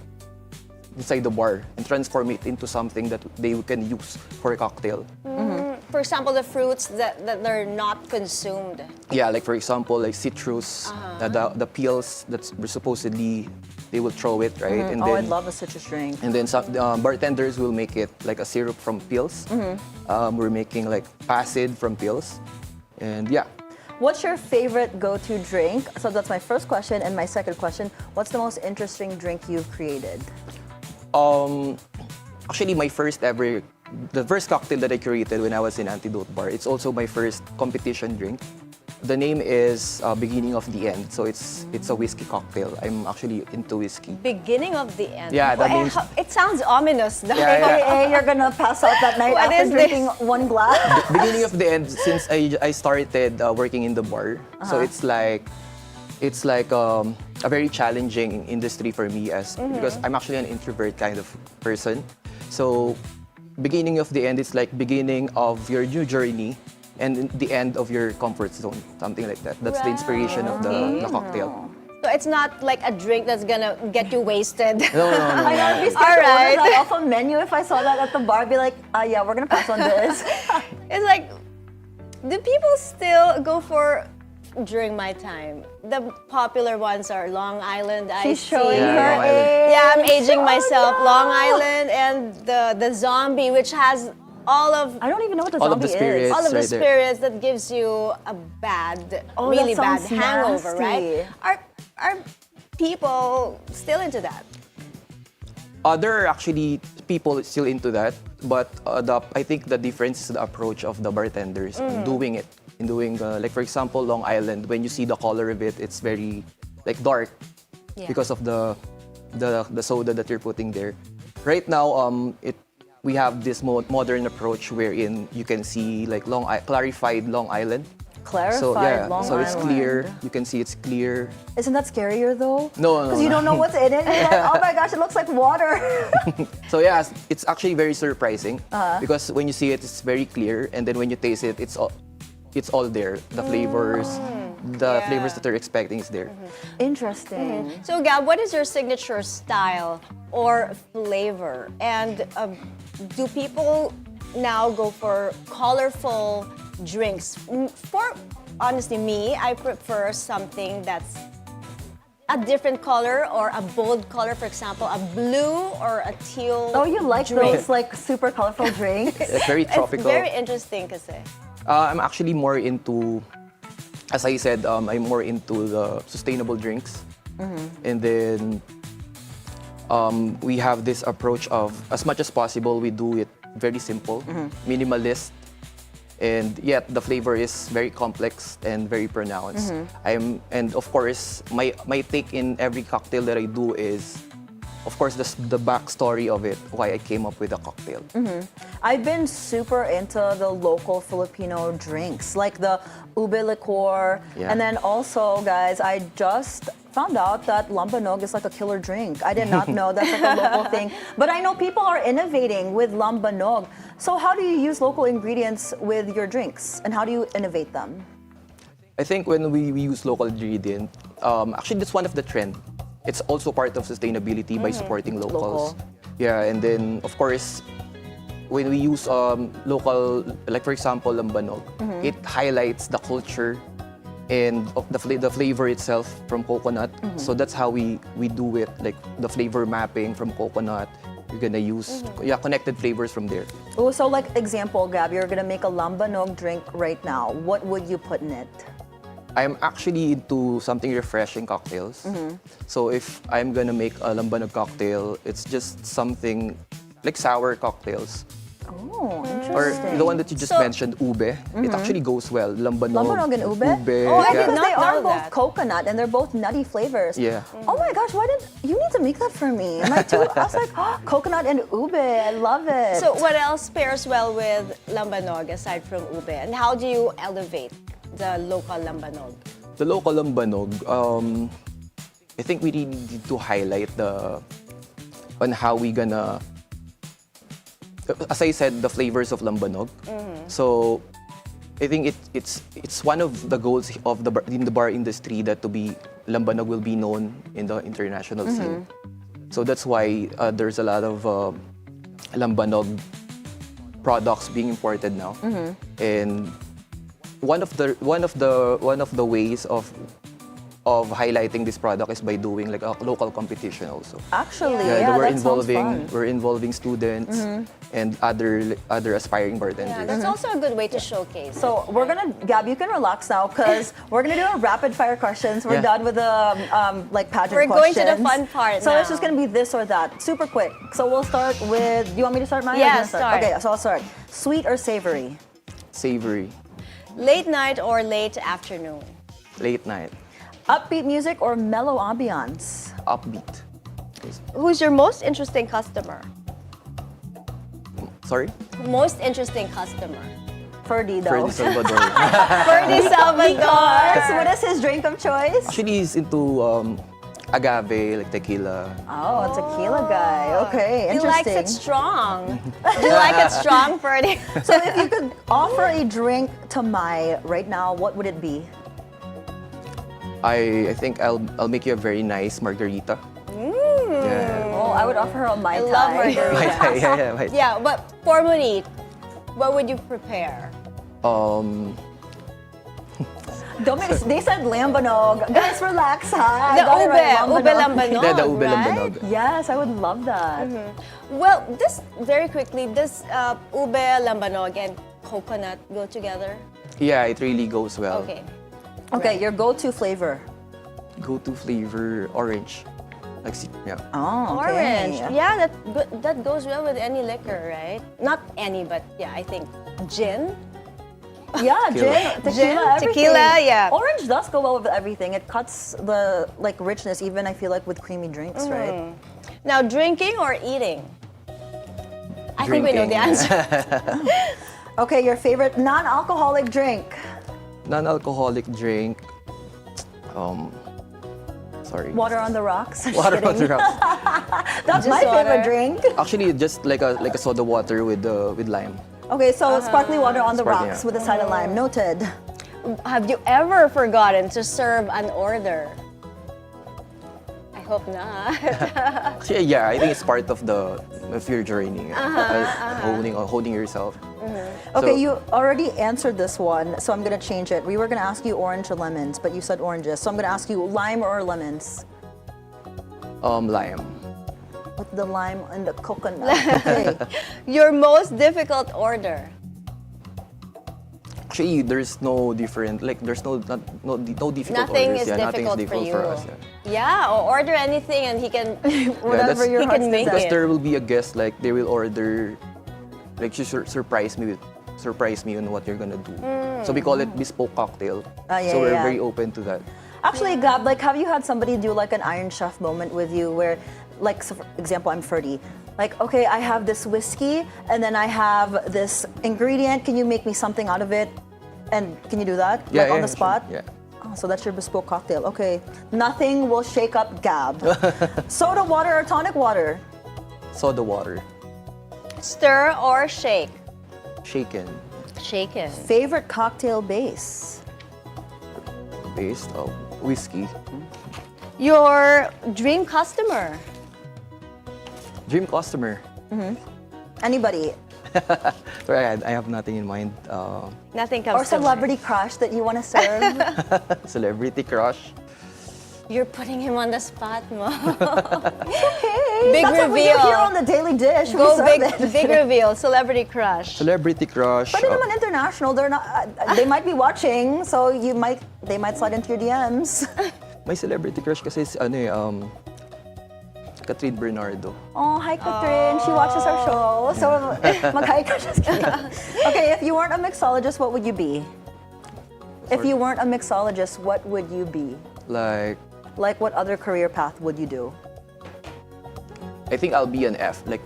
S12: inside the bar and transform it into something that they can use for a cocktail.
S1: For example, the fruits that are not consumed.
S12: Yeah, like for example, like citrus, the peels that's supposedly they will throw it, right? And
S3: Oh,
S12: then,
S3: I'd love a citrus drink.
S12: And then some bartenders will make it like a syrup from peels. We're making like acid from peels. And yeah.
S3: What's your favorite go-to drink? So that's my first question. And my second question, what's the most interesting drink you've created?
S12: Actually, the first cocktail that I created when I was in Antidote Bar, it's also my first competition drink. The name is Beginning of the End. So it's a whiskey cocktail. I'm actually into whiskey.
S1: Beginning of the end.
S12: Yeah, that
S1: Well,
S12: means-
S1: it sounds ominous.
S12: Yeah, yeah.
S3: AKA you're gonna pass out that night
S1: What
S3: after
S1: is
S3: drinking one glass?
S12: Beginning of the End, since I started working in the bar, so it's like a very challenging industry for me because I'm actually an introvert kind of person. So beginning of the end, it's like beginning of your new journey and the end of your comfort zone, something like that. That's the inspiration of the cocktail.
S1: So it's not like a drink that's gonna get you wasted.
S12: No.
S3: I know, I'd be scared
S1: All
S3: to order
S1: right.
S3: that off a menu if I saw that at the bar. I'd be like, yeah, we're gonna pass on this.
S1: It's like, do people still go for, during my time, the popular ones are Long Island
S3: She's
S1: Iced
S3: showing
S1: Tea.
S3: her
S12: Long Island.
S3: age.
S1: Yeah, I'm aging
S3: Oh,
S1: myself.
S3: no.
S1: Long Island and the zombie, which has all of
S3: I don't even know what the
S12: All of
S3: zombie
S12: the spirits.
S3: is.
S1: all of the
S12: right there.
S1: spirits that gives you a bad,
S3: Oh,
S1: really
S3: that
S1: bad
S3: sounds
S1: hangover,
S3: nasty.
S1: right? Are people still into that?
S12: There are actually people still into that, but I think the difference is the approach of the bartenders in doing it. In doing, like for example, Long Island, when you see the color of it, it's very like dark because of the soda that you're putting there. Right now, we have this modern approach wherein you can see like clarified Long Island.
S3: Clarified
S12: So yeah,
S3: Long
S12: so it's
S3: Island.
S12: clear. You can see it's clear.
S3: Isn't that scarier though?
S12: No, no,
S3: Because you
S12: no.
S3: don't know what's in it. You're like, oh my gosh, it looks like water.
S12: So yeah, it's actually very surprising
S3: Uh-huh.
S12: because when you see it, it's very clear, and then when you taste it, it's all there. The flavors, the flavors that you're expecting is there.
S3: Interesting.
S1: So, Gab, what is your signature style or flavor? And do people now go for colorful drinks? For honestly, me, I prefer something that's a different color or a bold color. For example, a blue or a teal.
S3: Oh, you like
S1: drink.
S3: those like super colorful drinks?
S12: It's very tropical.
S1: It's very interesting kasi.
S12: I'm actually more into, as I said, I'm more into the sustainable drinks. And then we have this approach of, as much as possible, we do it very simple, minimalist, and yet the flavor is very complex and very pronounced. And of course, my take in every cocktail that I do is, of course, the backstory of it, why I came up with a cocktail.
S3: I've been super into the local Filipino drinks, like the ube liqueur.
S12: Yeah.
S3: And then also, guys, I just found out that lambanog is like a killer drink. I did not know that's like a local thing. But I know people are innovating with lambanog. So how do you use local ingredients with your drinks? And how do you innovate them?
S12: I think when we use local ingredient, actually that's one of the trend. It's also part of sustainability by supporting locals.
S3: Local.
S12: Yeah, and then of course, when we use local, like for example, lambanog, it highlights the culture and of the flavor itself from coconut. So that's how we do it, like the flavor mapping from coconut. You're gonna use connected flavors from there.
S3: Oh, so like example, Gab, you're gonna make a lambanog drink right now. What would you put in it?
S12: I'm actually into something refreshing cocktails. So if I'm gonna make a lambanog cocktail, it's just something like sour cocktails.
S3: Oh,
S12: Or
S3: interesting.
S12: the one that you just mentioned, ube. It actually goes well. Lambanog,
S3: Lambanog and ube?
S1: Oh, I
S3: Yeah,
S1: did
S3: because
S1: not
S3: they are
S1: know
S3: both
S1: that.
S3: coconut and they're both nutty flavors.
S12: Yeah.
S3: Oh my gosh, why did you need to make that for me? I was like, oh, coconut and ube, I love it.
S1: So, what else pairs well with lambanog aside from ube? And how do you elevate the local lambanog?
S12: The local lambanog, I think we really need to highlight on how we gonna, as I said, the flavors of lambanog. So I think it's one of the goals of in the bar industry that lambanog will be known in the international scene. So that's why there's a lot of lambanog products being imported now. And one of the ways of highlighting this product is by doing like a local competition also.
S3: Actually,
S12: Yeah,
S3: that sounds fun.
S12: we're involving students and other aspiring bartenders.
S1: Yeah, that's also a good way to showcase.
S3: So we're gonna, Gab, you can relax now because we're gonna do our rapid fire questions. We're
S12: Yeah.
S3: done with the like pageant
S1: We're going
S3: questions.
S1: to the fun part
S3: So it's
S1: now.
S3: just gonna be this or that, super quick. So we'll start with. Do you want me to start mine?
S1: Yeah,
S3: Or do you wanna
S1: start.
S3: Okay, so I'll start. Sweet or savory?
S12: Savory,
S1: Late night or late afternoon?
S12: late night,
S3: Upbeat music or mellow ambiance?
S12: upbeat.
S1: Who's your most interesting customer?
S12: Sorry?
S1: Most interesting customer?
S3: Ferdi though.
S12: Ferdi Salvador.
S1: Ferdi Salvador.
S3: What is his drink of choice?
S12: Actually, he's into agave, like tequila.
S3: Oh, a tequila guy. Okay,
S1: He likes
S3: interesting.
S1: it strong. Do you like it strong, Ferdi?
S3: So if you could offer a drink to Mai right now, what would it be?
S12: I think I'll make you a very nice margarita. Yeah.
S3: Oh, I would offer her a Mai
S1: I
S3: Tai.
S1: love margarita.
S12: Yeah.
S1: Yeah, but for Monique, what would you prepare?
S3: They said lambanog. Guys, relax, ha?
S1: The
S3: I got it right,
S1: ube lambanog,
S12: Yeah, the ube
S1: right?
S12: lambanog.
S3: Yes, I would love that.
S1: Well, very quickly, does ube lambanog and coconut go together?
S12: Yeah, it really goes well.
S1: Okay.
S3: Okay, your go-to flavor.
S12: Go-to flavor, orange. Yeah.
S3: Oh, okay.
S1: Orange. Yeah, that goes well with any liquor, right? Not any, but yeah, I think gin.
S3: Yeah, gin, tequila,
S1: Gin,
S3: everything.
S1: tequila, yeah.
S3: Orange does go well with everything. It cuts the richness, even I feel like with creamy drinks, right?
S1: Now, drinking or eating? I think we know the
S12: Drinking.
S1: answer.
S3: Okay, your favorite non-alcoholic drink.
S12: Non-alcoholic drink. Sorry.
S3: Water on the rocks. Just
S12: Water on the
S3: kidding.
S12: rocks.
S3: That's
S1: Just
S3: my favorite
S1: water?
S3: drink.
S12: Actually, just like a soda water with lime.
S3: Okay, so sparkly water on the
S12: Sparkling,
S3: rocks
S12: yeah.
S3: with a side of lime. Noted.
S1: Have you ever forgotten to serve an order? I hope not.
S12: Actually, yeah, I think it's part of your journey. Holding yourself.
S3: Okay,
S12: So-
S3: you already answered this one, so I'm gonna change it. We were gonna ask you orange or lemons, but you said oranges. So I'm gonna ask you lime or lemons?
S12: Lime.
S3: With the lime and the coconut. Okay.
S1: Your most difficult order?
S12: Actually, there's no different. Like, there's no difficult
S1: Nothing
S12: orders.
S1: is
S12: Nothing is
S1: difficult for
S12: difficult
S1: you.
S12: for us.
S1: Yeah, or order anything and he can.
S3: Whatever
S12: that's-
S3: your
S1: He
S3: heart's
S1: can make
S3: desire.
S12: Because
S1: it.
S12: there will be a guest, like they will order, like surprise me on what you're gonna do. So we call it bespoke cocktail.
S3: Yeah,
S12: so we're
S3: yeah.
S12: very open to that.
S3: Actually, Gab, like, have you had somebody do like an Iron Chef moment with you where, like, so for example, I'm Ferdi. Like, okay, I have this whiskey and then I have this ingredient. Can you make me something out of it? And can you do that?
S12: Yeah,
S3: like on
S12: yeah,
S3: the spot?
S12: sure. Yeah.
S3: Oh, so that's your bespoke cocktail. Okay. Nothing will shake up Gab. Soda water or tonic water?
S12: Soda water,
S1: Stir or shake?
S12: shaken,
S1: Shaken.
S3: Favorite cocktail base?
S12: based of whiskey.
S1: Your dream customer?
S12: Dream customer.
S3: Anybody?
S12: Sorry, I have nothing in mind.
S1: Nothing comes
S3: Or
S1: to mind.
S3: celebrity crush that you want to serve?
S12: Celebrity crush.
S1: You're putting him on the spot, mo.
S3: Okay.
S1: Big
S3: That's what we do
S1: reveal.
S3: here on the Daily Dish. We
S1: Go
S3: serve
S1: big,
S3: it.
S1: big reveal. Celebrity crush.
S12: Celebrity crush.
S3: Pwede naman international. They're not. They might be watching, so they might slide into your DMs.
S12: My celebrity crush kasi is Catherine Bernardo.
S3: Oh, hi Catherine. She watches our show, so mag-hi ka. Just kidding. Okay, if you weren't a mixologist, what would you be? If you weren't a mixologist, what would you be?
S12: Like,
S3: What other career path would you do?
S12: I think I'll be an F, like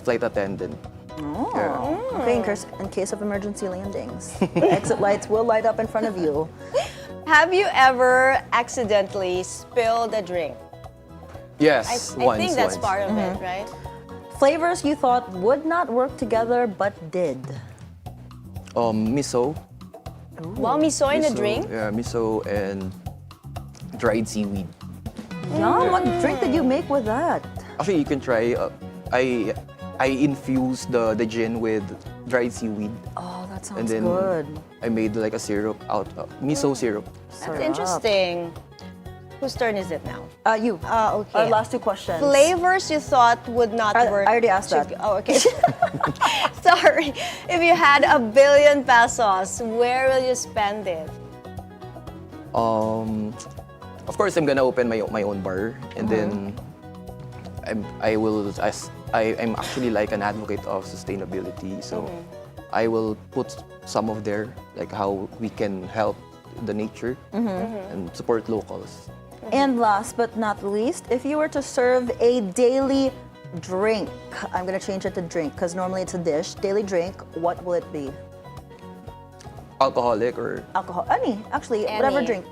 S12: flight attendant.
S3: Oh.
S12: Yeah.
S3: Okay, in case of emergency landings, the exit lights will light up in front of you.
S1: Have you ever accidentally spilled a drink?
S12: Yes,
S1: I
S12: once.
S1: think that's
S12: once.
S1: part of it, right?
S3: Flavors you thought would not work together but did.
S12: Miso.
S1: Wow, miso in a
S12: Miso,
S1: drink?
S12: Yeah, miso and dried seaweed.
S3: Yum, what drink did you make with that?
S12: Actually, you can try. I infused the gin with dried seaweed,
S3: Oh, that
S12: and
S3: sounds
S12: then
S3: good.
S12: I made like a syrup out miso syrup.
S1: That's interesting. Whose turn is it now?
S3: You.
S1: Okay.
S3: Our last two questions.
S1: Flavors you thought would not
S3: I
S1: work.
S3: already asked that.
S1: Oh, okay. Sorry. If you had 1 billion pesos, where will you spend it?
S12: Of course, I'm gonna open my own bar, and then I'm actually like an advocate of sustainability, so I will put some of there, like how we can help the nature and support locals.
S3: And last but not least, if you were to serve a daily drink, I'm gonna change it to drink because normally it's a dish. Daily drink, what will it be?
S12: Alcoholic or
S3: Alcohol? Actually, whatever
S1: Any.
S3: drink.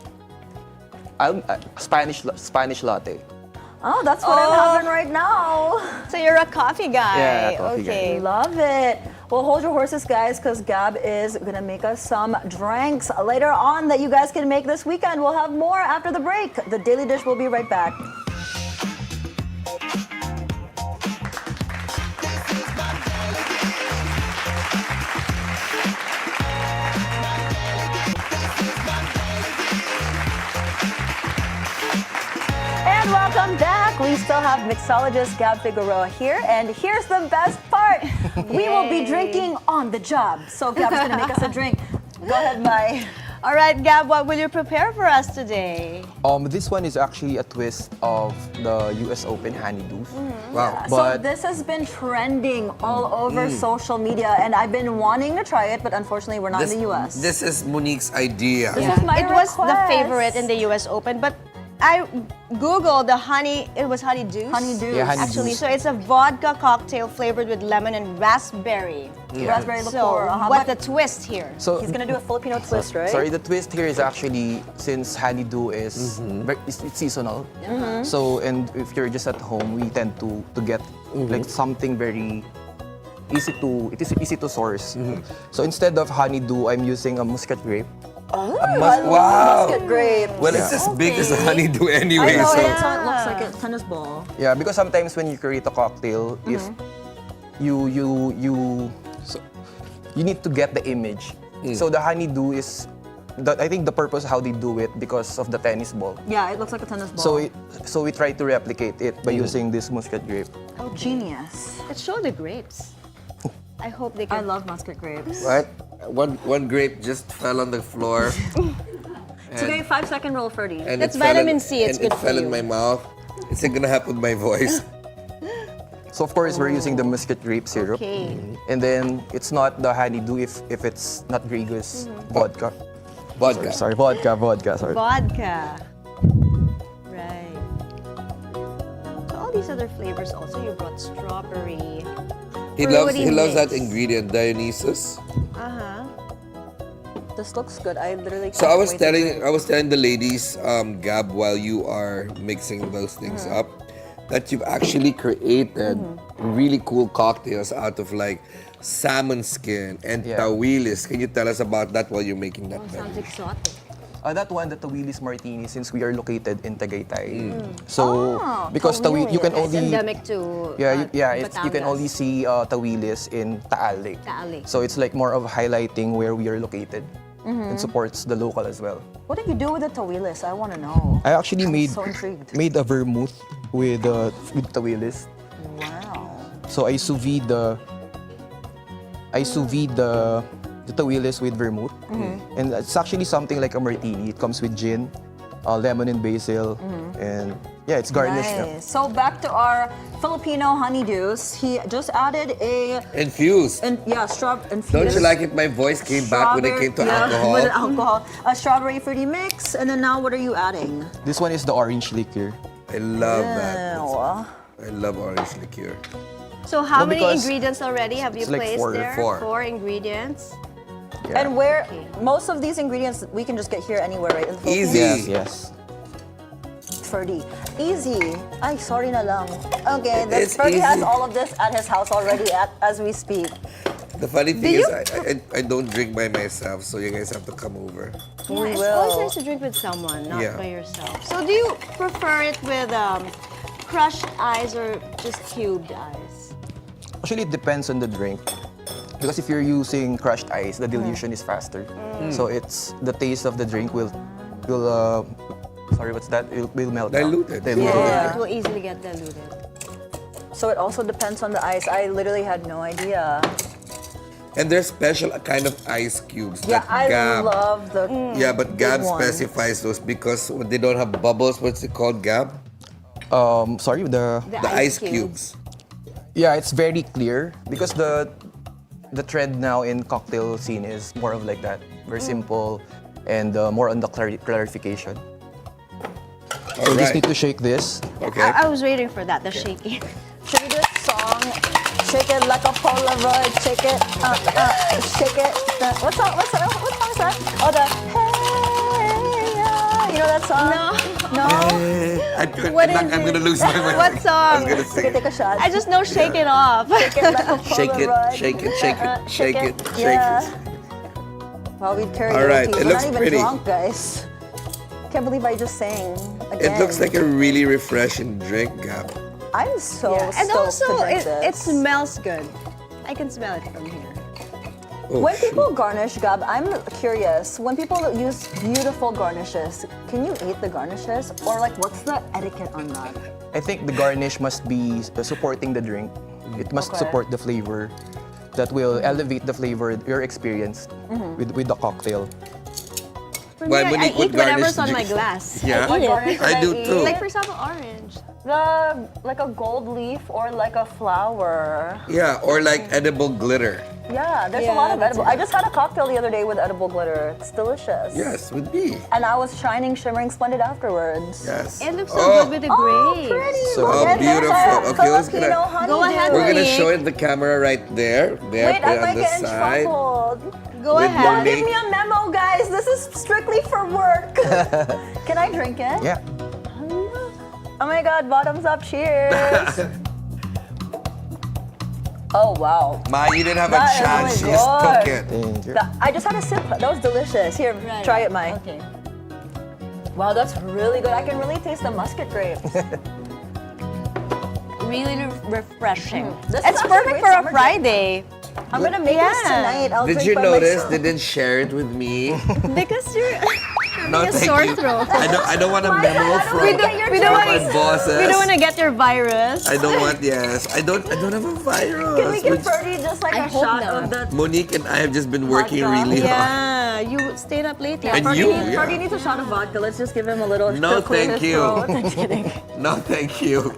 S12: Spanish latte.
S3: Oh, that's what I'm having right now.
S1: So you're a coffee guy.
S12: Yeah, coffee guy.
S1: Okay.
S3: Love it. Well, hold your horses, guys, because Gab is gonna make us some drinks later on that you guys can make this weekend. We'll have more after the break. The Daily Dish will be right back. And welcome back. We still have mixologist Gab Figueroa here, and here's the best part. We will be drinking on the job. So Gab's gonna make us a drink. Go ahead, Mai.
S1: All right, Gab, what will you prepare for us today?
S12: This one is actually a twist of the US Open honeydews.
S2: Wow.
S3: So
S12: But
S3: this has been trending all over social media, and I've been wanting to try it, but unfortunately we're not in the US.
S2: This is Monique's idea.
S3: This is my
S1: It was the
S3: request.
S1: favorite in the US Open, but I googled the honey. It was honey deuce.
S3: Honey deuce.
S12: Yeah, honey
S1: Actually,
S12: deuce.
S1: so it's a vodka cocktail flavored with lemon and raspberry.
S3: Raspberry liqueur.
S1: So
S3: Uh-huh.
S1: what's
S3: But
S1: the twist here?
S12: So
S3: he's gonna do a Filipino twist, right?
S12: Sorry, the twist here is actually since honeydew is it's seasonal. So and if you're just at home, we tend to get like something very easy to source. So instead of honeydew, I'm using a muscat grape.
S2: Wow.
S3: Muscat grape.
S2: Well, it's as big as a honeydew anyway.
S3: I know,
S2: so.
S3: that's how it looks like a tennis ball.
S12: Yeah, because sometimes when you create a cocktail, if so you need to get the image. So the honeydew is, I think the purpose how they do it because of the tennis ball.
S3: Yeah, it looks like a tennis ball.
S12: So we try to replicate it by using this muscat grape.
S3: Oh, genius.
S1: Let's show the grapes. I hope they
S3: I
S1: can.
S3: love muscat grapes.
S2: What? One grape just fell on the floor.
S3: Okay, 5-second roll, Ferdi.
S2: And
S1: That's
S2: it fell
S1: vitamin
S2: in-
S1: C, it's
S2: and
S1: good
S2: it
S1: for
S2: fell
S1: you.
S2: in my mouth. It's not gonna happen with my voice.
S12: So of course we're using the muscat grape syrup.
S1: Okay.
S12: And then it's not the honeydew if it's not Grey Goose vodka.
S2: Vodka.
S12: Sorry, vodka, sorry.
S1: Vodka. Right. So all these other flavors also. You brought strawberry.
S2: He
S1: Fruity
S2: loves that
S1: mix.
S2: ingredient, Dionysus.
S1: Uh-huh.
S3: This looks good. I literally
S2: So
S3: can't
S2: I was
S3: wait to
S2: telling
S3: drink.
S2: the ladies, Gab, while you are mixing those things up, that you've actually created really cool cocktails out of like salmon skin and
S12: Yeah.
S2: tawilis. Can you tell us about that while you're making that?
S1: Sounds exotic.
S12: That one, the Tawilis Martini, since we are located in Tagaytay. So because you can
S1: It's
S12: only
S1: endemic to
S12: you can only see Tawilis in Taal Lake.
S1: Taal Lake.
S12: So it's like more of highlighting where we are located and supports the local as well.
S3: What did you do with the tawilis? I want to know.
S12: I actually
S3: so intrigued.
S12: made a vermouth with Tawilis.
S3: Wow.
S12: So I sous vide the tawilis with vermouth. And it's actually something like a martini. It comes with gin, lemon and basil, and yeah, it's garnished.
S3: Nice. So back to our Filipino honeydews. He just added a
S2: Infused.
S3: infused.
S2: Don't you like it? My voice came back when it came to alcohol.
S3: With alcohol. A strawberry fruity mix, and then now what are you adding?
S12: This one is the orange liqueur.
S2: I love that.
S3: Ew.
S2: I love orange liqueur.
S1: So how
S12: No,
S1: many
S12: because
S1: ingredients already have you
S12: it's like
S1: placed
S12: four.
S1: there?
S2: Four.
S1: 4 ingredients.
S12: Yeah.
S3: And where most of these ingredients we can just get here anywhere, right? In the Philippines?
S2: Easy.
S12: Yes.
S3: Ferdi. Easy. Ay, sorry na lang. Okay,
S2: It's
S3: Ferdi has
S2: easy.
S3: all of this at his house already as we speak.
S2: The funny thing
S1: you-
S2: is, I don't drink by myself, so you guys have to come over.
S3: We
S1: It's
S3: will.
S1: always nice to drink with someone, not
S2: Yeah.
S1: by yourself. So do you prefer it with crushed ice or just cubed ice?
S12: Actually, it depends on the drink. Because if you're using crushed ice, the dilution is faster. So it's the taste of the drink will sorry, what's that? It will melt down.
S2: Diluted.
S3: Yeah.
S1: It will easily get diluted.
S3: So it also depends on the ice. I literally had no idea.
S2: And there's special kind of ice cubes
S3: Yeah,
S2: that
S3: I
S2: Gab.
S3: love the.
S2: Yeah, but Gab
S3: ones.
S2: specifies those because when they don't have bubbles. What's it called, Gab?
S12: Sorry,
S2: The ice cubes.
S12: yeah, it's very clear because the trend now in cocktail scene is more of like that, very simple, and more on the clarification.
S2: All
S12: You just
S2: right.
S12: need to shake this.
S2: Okay.
S1: I was waiting for that, the shaking.
S3: Should we do a song? Shake it like a Polaroid. Shake it. Shake it. What song is that? Oh, the Hey Ya. You know that song? No.
S1: What is
S2: I'm
S1: it?
S2: gonna lose my mind.
S1: What
S2: I was
S1: song?
S2: gonna
S3: Okay,
S2: sing.
S3: take a shot.
S1: I just know Shake It Off.
S3: Shake it like a
S2: Shake it,
S3: Polaroid.
S2: shake it, shake it, shake it, shake
S3: Yeah.
S2: it.
S3: Well, we karaoke.
S2: All right, it
S3: We're
S2: looks
S3: not even
S2: pretty.
S3: drunk, guys. Can't believe I just sang again.
S2: It looks like a really refreshing drink, Gab.
S3: I'm so
S1: And
S3: stoked
S1: also,
S3: to drink
S1: it
S3: this.
S1: smells good. I can smell it from here.
S2: Oh,
S3: When
S2: shoot.
S3: people garnish, Gab, I'm curious. When people use beautiful garnishes, can you eat the garnishes? Or like, what's the etiquette on that?
S12: I think the garnish must be supporting the drink. It must
S3: Okay.
S12: support the flavor that will elevate the flavor you're experienced with the cocktail.
S1: For
S2: Why,
S1: me, I
S2: Monique,
S1: eat
S2: what garnish
S1: whatever's on
S2: do
S1: my
S2: you-
S1: glass.
S2: Yeah?
S1: I eat
S3: What
S1: it.
S3: garnish
S2: I do
S3: eat?
S2: too.
S1: Like for example, orange.
S3: Like a gold leaf or like a flower.
S2: Yeah, or like edible glitter.
S3: Yeah, there's a lot of edible. I just had a cocktail the other day with edible glitter. It's delicious.
S2: Yes, with me.
S3: And I was shining, shimmering, splendid afterwards.
S2: Yes.
S1: It looks so good with the grapes.
S3: Pretty.
S12: So
S3: Look at
S2: beautiful.
S3: this.
S2: Okay, who's
S3: Filipino
S2: gonna-
S3: honeydew.
S1: Go ahead,
S2: We're gonna
S1: Monique.
S2: show it the camera right there. There,
S3: Wait,
S2: put
S3: I
S2: it on
S3: might
S2: the
S3: get in
S2: side.
S3: trouble.
S1: Go
S2: With
S1: ahead.
S2: Monique.
S3: Give me a memo, guys. This is strictly for work. Can I drink it?
S12: Yeah.
S3: Oh my God, bottoms up, cheers. Oh, wow.
S2: Ma, you didn't have
S3: That
S2: a
S3: is
S2: chance. She
S3: really
S2: just took
S3: good.
S2: it.
S12: Thank you.
S3: I just had a sip. That was delicious. Here, try it, Mai.
S1: Okay.
S3: Wow, that's really good. I can really taste the muscat grapes.
S1: Really refreshing.
S3: This is
S1: It's
S3: actually
S1: perfect
S3: great
S1: for a
S3: summer
S1: Friday.
S3: I'm gonna make this
S1: Yeah.
S3: tonight. I'll
S2: Did
S3: drink
S2: you
S3: by
S2: notice
S3: myself.
S2: they didn't share it with me?
S1: Because you're
S2: No,
S1: having a
S2: thank
S1: sore
S2: you.
S1: throat.
S2: I don't want a
S3: Why
S2: memo
S3: not? I don't
S2: from
S3: wanna get your
S1: we don't
S2: my
S1: want
S2: bosses.
S1: we don't want to get your virus.
S2: I don't want, yes. I don't have a virus.
S3: Can we give
S2: Which-
S3: Ferdi just like
S1: I
S3: a
S1: hope
S3: shot
S1: not.
S3: of the
S2: Monique and I have just been working
S3: Vodka?
S2: really hard.
S1: Yeah, you stayed up late.
S2: And
S3: Ferdi
S2: you,
S3: needs-
S2: yeah.
S3: Ferdi needs a shot of vodka. Let's just give him a little.
S2: No,
S3: to clear
S2: thank
S3: his
S2: you.
S3: throat. I'm kidding.
S2: No, thank you.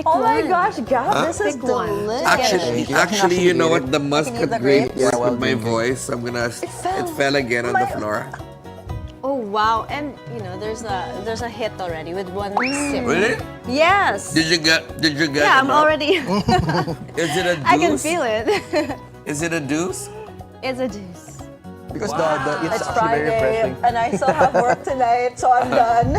S3: Oh my gosh, Gab, this is
S1: Pick one.
S3: delicious.
S2: Actually, you know what? The muscat
S3: the
S2: grape
S3: grapes?
S2: worked
S12: Yeah, well,
S2: with my
S12: drink it.
S2: voice. So I'm gonna. It fell again on the floor.
S1: Oh wow! And you know, there's a hit already with one sip.
S2: Really?
S1: Yes.
S2: Did you get?
S1: Yeah, I'm
S2: enough?
S1: already.
S2: Is it a deuce?
S1: I can feel it.
S2: Is it a deuce?
S1: It's a juice.
S12: Because
S3: It's
S12: it's actually very
S3: Friday,
S12: refreshing.
S3: and I still have work tonight, so I'm done.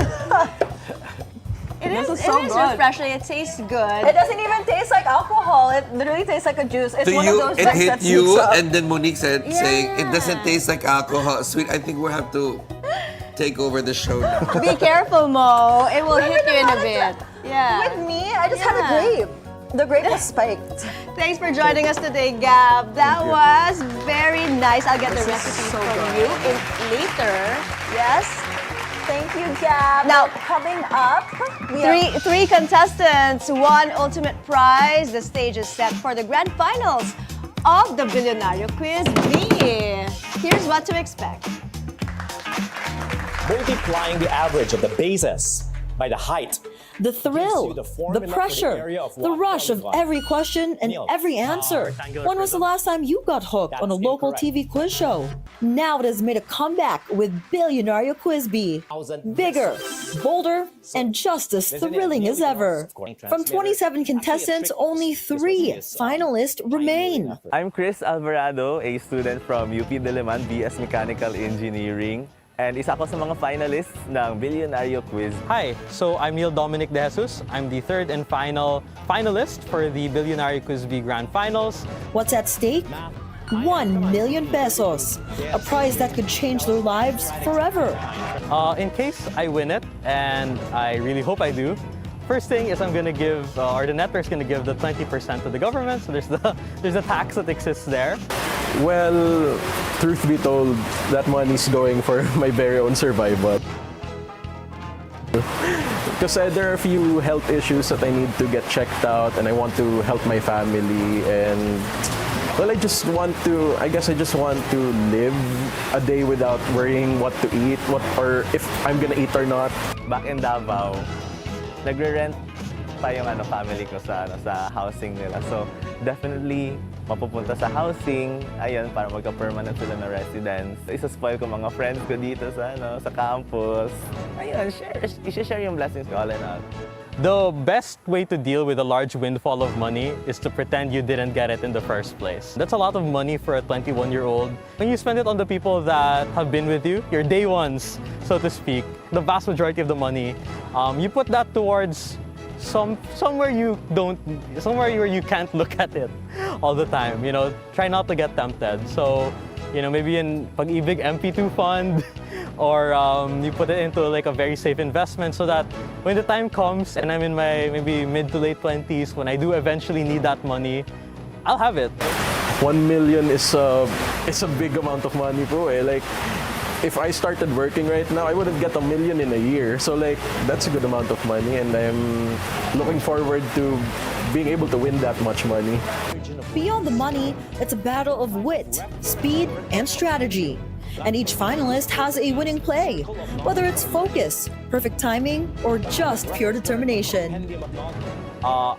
S1: It
S3: This
S1: is.
S3: is so
S1: It is
S3: good.
S1: refreshing. It tastes good.
S3: It doesn't even taste like alcohol. It literally tastes like a juice. It's
S2: To
S3: one
S2: you,
S3: of those
S2: it
S3: drinks
S2: hit
S3: that
S2: you,
S3: sneaks up.
S2: and then Monique said, saying it doesn't
S1: Yeah.
S2: taste like alcohol. Sweet, I think we'll have to take over the show now.
S1: Be careful, Mo. It will hit you in a bit. Yeah.
S3: With me, I just had a
S1: Yeah.
S3: grape. The grape was spiked.
S1: Thanks for joining us today, Gab. That was very nice. I'll get the recipe
S3: so
S1: from
S3: good.
S1: you later. Yes.
S3: Thank you, Gab.
S1: Now-
S3: coming up, we have
S1: Three contestants, one ultimate prize. The stage is set for the grand finals of the Bilyonaryo Quiz B. Here's what to expect.
S13: Multiplying the average of the bases by the height.
S14: The thrill,
S13: the
S14: the
S13: formula for the
S14: pressure,
S13: area of
S14: the
S13: what
S14: rush of
S13: polygon?
S14: every question and
S13: Neil,
S14: every answer.
S13: rectangular
S14: When was the
S13: prism?
S14: last time you got hooked on a
S13: That's
S14: local
S13: incorrect.
S14: TV quiz show? Now it has made a comeback with Bilyonaryo Quiz Bee. Bigger, bolder, and just as thrilling as ever. From 27 contestants, only 3 finalists remain.
S15: I'm Chris Alvarado, a student from UP Diliman, BS Mechanical Engineering. And isa ako sa mga finalists ng Bilyonaryo Quiz.
S16: Hi, so I'm Neil Dominic De Jesus. I'm the third and final finalist for the Bilyonaryo Quiz B Grand Finals.
S14: What's at stake? 1 million pesos. A prize that could change their lives forever.
S16: In case I win it, and I really hope I do, first thing is I'm gonna give, or the network's gonna give the 20% to the government. So there's a tax that exists there.
S17: Well, truth be told, that money's going for my very own survival. Because there are a few health issues that I need to get checked out, and I want to help my family. And well, I just want to live a day without worrying what to eat, or if I'm gonna eat or not.
S15: Back in Davao, nagre-rent pa yung family ko sa housing nila. So, definitely mapupunta sa housing, ayun, para magka-permanent sila na residence. Isa-spoil ko mga friends ko dito sa campus. Ayun, i-share yung blessings ko all in all.
S16: The best way to deal with a large windfall of money is to pretend you didn't get it in the first place. That's a lot of money for a 21-year-old. When you spend it on the people that have been with you, your day ones, so to speak, the vast majority of the money, you put that towards somewhere where you can't look at it all the time. You know, try not to get tempted. So, you know, maybe in Pag-ibig MP2 fund, or you put it into like a very safe investment so that when the time comes and I'm in my maybe mid to late 20s, when I do eventually need that money, I'll have it.
S17: 1 million is a big amount of money po eh. Like, if I started working right now, I wouldn't get 1 million in a year. So like, that's a good amount of money, and I'm looking forward to being able to win that much money.
S14: Beyond the money, it's a battle of wit, speed, and strategy. And each finalist has a winning play, whether it's focus, perfect timing, or just pure determination.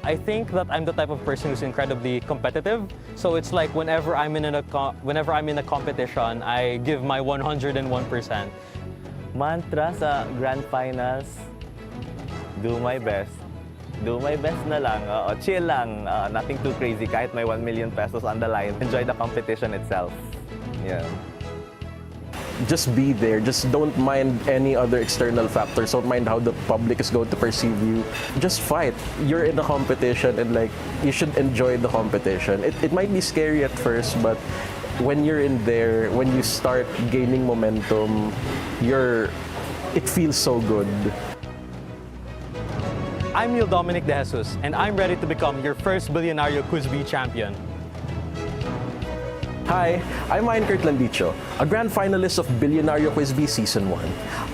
S16: I think that I'm the type of person who's incredibly competitive. So it's like whenever I'm in a competition, I give my 101%.
S15: Mantra sa Grand Finals, do my best. Do my best na lang. Chill lang. Nothing too crazy. Kahit may 1 million pesos on the line. Enjoy the competition itself. Yeah.
S17: Just be there. Just don't mind any other external factors. Don't mind how the public is going to perceive you. Just fight. You're in a competition and like you should enjoy the competition. It might be scary at first, but when you're in there, when you start gaining momentum, it feels so good.
S16: I'm Neil Dominic De Jesus, and I'm ready to become your first Bilyonaryo Quiz Bee champion.
S17: Hi, I'm Ryan Kirtland Dicho, a grand finalist of Bilyonaryo Quiz Bee Season 1.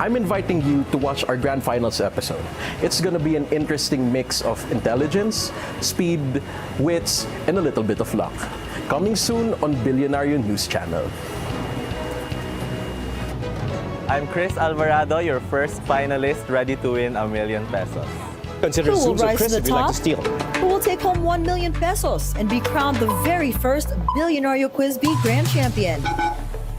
S17: I'm inviting you to watch our grand finals episode. It's gonna be an interesting mix of intelligence, speed, wits, and a little bit of luck. Coming soon on Bilyonaryo News Channel.
S15: I'm Chris Alvarado, your first finalist ready to win 1 million pesos.
S13: Consider
S14: Who will
S13: Zoom, so
S14: rise
S13: Chris,
S14: to
S13: if
S14: the
S13: you'd like
S14: top?
S13: to steal.
S14: Who will take home 1 million pesos and be crowned the very first Bilyonaryo Quiz Bee Grand Champion?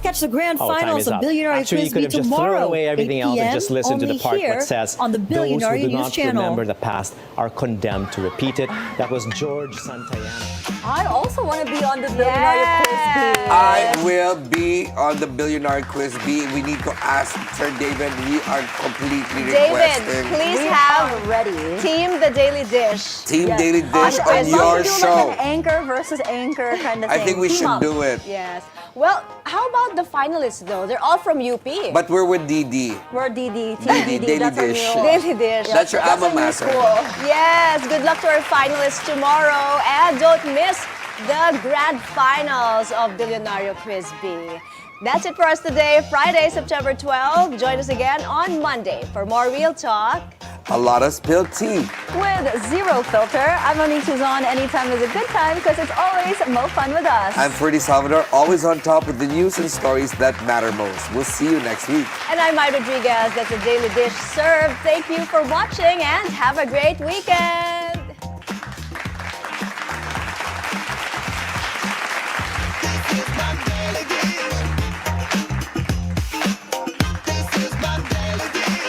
S14: Catch the grand
S13: Oh, time
S14: finals
S13: is
S14: of
S13: up.
S14: Bilyonaryo
S13: Actually, you
S14: Quiz
S13: could
S14: Bee
S13: have just
S14: tomorrow,
S13: thrown away everything
S14: 8
S13: else and
S14: p.m.,
S13: just listened to the
S14: only
S13: part
S14: here
S13: that says
S14: on the
S13: those who
S14: Bilyonaryo
S13: do
S14: News
S13: not
S14: Channel.
S13: remember the past are condemned to repeat it. That was George Santayana.
S3: I also want to be on the Bilyonaryo Quiz Bee.
S2: I will be on the Bilyonaryo Quiz Bee. We need to ask Sir David. We are completely
S1: David,
S2: requesting.
S1: please
S3: We
S1: have
S3: are ready.
S1: Team the Daily Dish.
S2: Team
S3: Yes.
S2: Daily Dish
S3: I'd
S2: on
S3: love
S2: your
S3: to do
S2: show.
S3: like an anchor versus anchor kind of
S2: I
S3: thing.
S2: think we
S3: Team
S2: should
S3: up.
S2: do it.
S1: Yes. Well, how about the finalists though? They're all from UP.
S2: But we're with DD.
S3: We're DD, Team
S2: DD,
S3: DD.
S2: Daily
S3: That's our
S2: Dish.
S3: new.
S1: Daily Dish.
S2: That's your alma
S3: our new
S2: mater.
S3: school.
S1: Yes, good luck to our finalists tomorrow. And don't miss the grand finals of Bilyonaryo Quiz Bee. That's it for us today, Friday, September 12. Join us again on Monday for more Real Talk.
S2: A lot of spilled tea.
S3: With zero filter, I'm Monique Tuzon. Anytime is a good time because it's always more fun with us.
S2: I'm Ferdi Salvador, always on top with the news and stories that matter most. We'll see you next week.
S1: And I'm Mai Rodriguez. That's a Daily Dish served. Thank you for watching and have a great weekend.